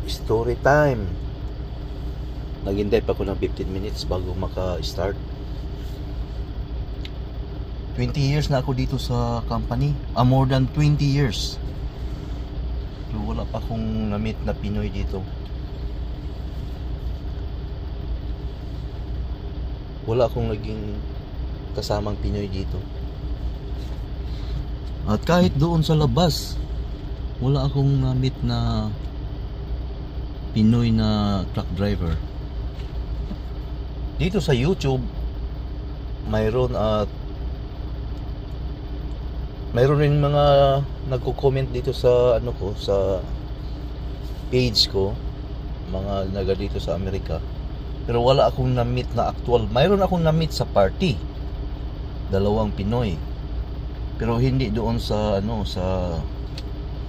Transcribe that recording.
Story time. Naghintay pa ako ng 15 minutes bago maka-start. 20 years na ako dito sa company. More than 20 years. Pero wala pa akong na-meet na Pinoy dito. Wala akong naging kasamang Pinoy dito. At kahit doon sa labas, wala akong na-meet na Pinoy na truck driver. Dito sa YouTube, mayroon rin mga nagko-comment dito sa ano ko, sa page ko, mga naga dito sa Amerika. Pero wala akong na-meet na actual. Mayroon akong na-meet sa party, 2 Pinoy. Pero hindi doon sa ano, sa